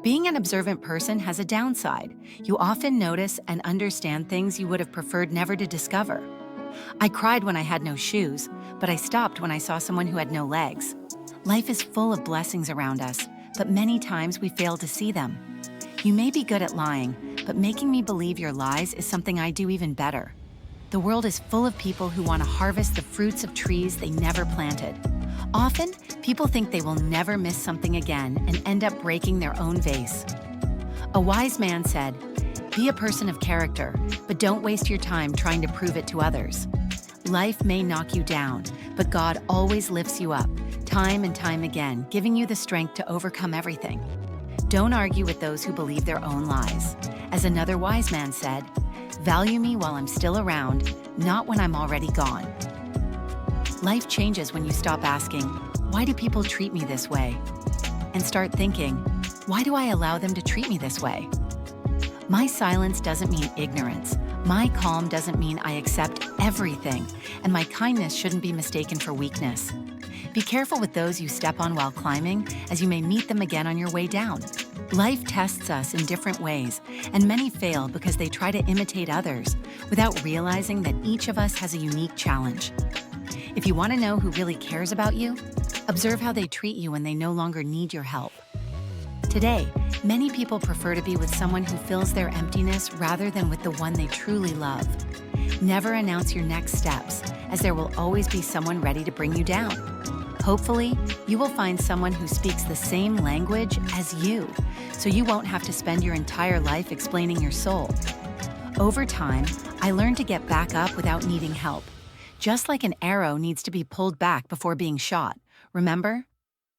Being an observant person has a downside. You often notice and understand things you would have preferred never to discover. I cried when I had no shoes, but I stopped when I saw someone who had no legs. Life is full of blessings around us, but many times we fail to see them. You may be good at lying, but making me believe your lies is something I do even better. The world is full of people who want to harvest the fruits of trees they never planted. Often, people think they will never miss something again and end up breaking their own vase. A wise man said, "Be a person of character, but don't waste your time trying to prove it to others." Life may knock you down, but God always lifts you up, time and time again, giving you the strength to overcome everything. Don't argue with those who believe their own lies. As another wise man said, "Value me while I'm still around, not when I'm already gone." Life changes when you stop asking, "Why do people treat me this way?" and start thinking, "Why do I allow them to treat me this way?" My silence doesn't mean ignorance. My calm doesn't mean I accept everything, and my kindness shouldn't be mistaken for weakness. Be careful with those you step on while climbing, as you may meet them again on your way down. Life tests us in different ways, and many fail because they try to imitate others without realizing that each of us has a unique challenge. If you want to know who really cares about you, observe how they treat you when they no longer need your help. Today, many people prefer to be with someone who fills their emptiness rather than with the one they truly love. Never announce your next steps, as there will always be someone ready to bring you down. Hopefully, you will find someone who speaks the same language as you, so you won't have to spend your entire life explaining your soul. Over time, I learned to get back up without needing help. Just like an arrow needs to be pulled back before being shot, remember?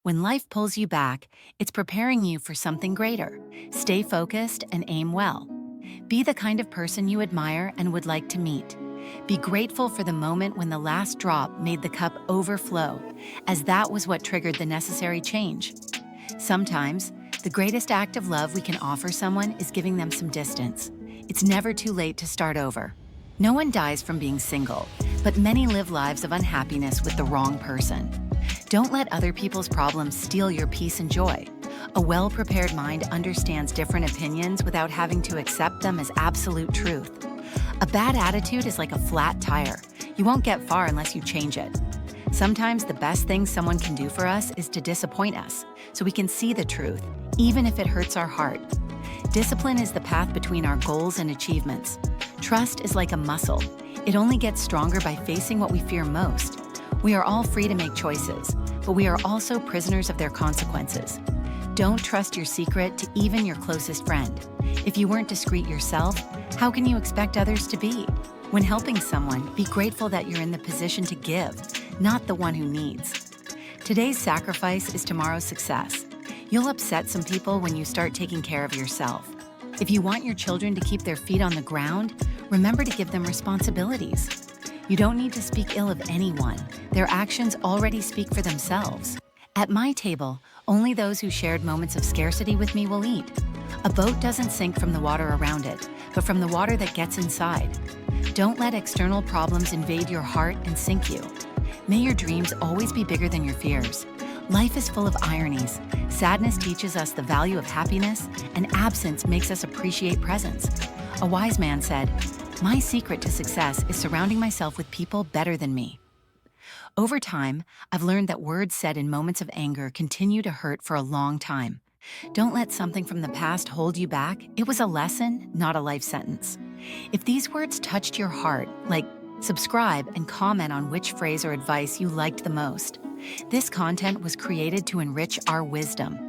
When life pulls you back, it's preparing you for something greater. Stay focused and aim well. Be the kind of person you admire and would like to meet. Be grateful for the moment when the last drop made the cup overflow, as that was what triggered the necessary change. Sometimes, the greatest act of love we can offer someone is giving them some distance. It's never too late to start over. No one dies from being single, but many live lives of unhappiness with the wrong person. Don't let other people's problems steal your peace and joy. A well-prepared mind understands different opinions without having to accept them as absolute truth. A bad attitude is like a flat tire. You won't get far unless you change it. Sometimes the best thing someone can do for us is to disappoint us, so we can see the truth, even if it hurts our heart. Discipline is the path between our goals and achievements. Trust is like a muscle. It only gets stronger by facing what we fear most. We are all free to make choices, but we are also prisoners of their consequences. Don't trust your secret to even your closest friend. If you weren't discreet yourself, how can you expect others to be? When helping someone, be grateful that you're in the position to give, not the one who needs. Today's sacrifice is tomorrow's success. You'll upset some people when you start taking care of yourself. If you want your children to keep their feet on the ground, remember to give them responsibilities. You don't need to speak ill of anyone. Their actions already speak for themselves. At my table, only those who shared moments of scarcity with me will eat. A boat doesn't sink from the water around it, but from the water that gets inside. Don't let external problems invade your heart and sink you. May your dreams always be bigger than your fears. Life is full of ironies. Sadness teaches us the value of happiness, and absence makes us appreciate presence. A wise man said, "My secret to success is surrounding myself with people better than me." Over time, I've learned that words said in moments of anger continue to hurt for a long time. Don't let something from the past hold you back. It was a lesson, not a life sentence. If these words touched your heart, subscribe and comment on which phrase or advice you liked the most. This content was created to enrich our wisdom.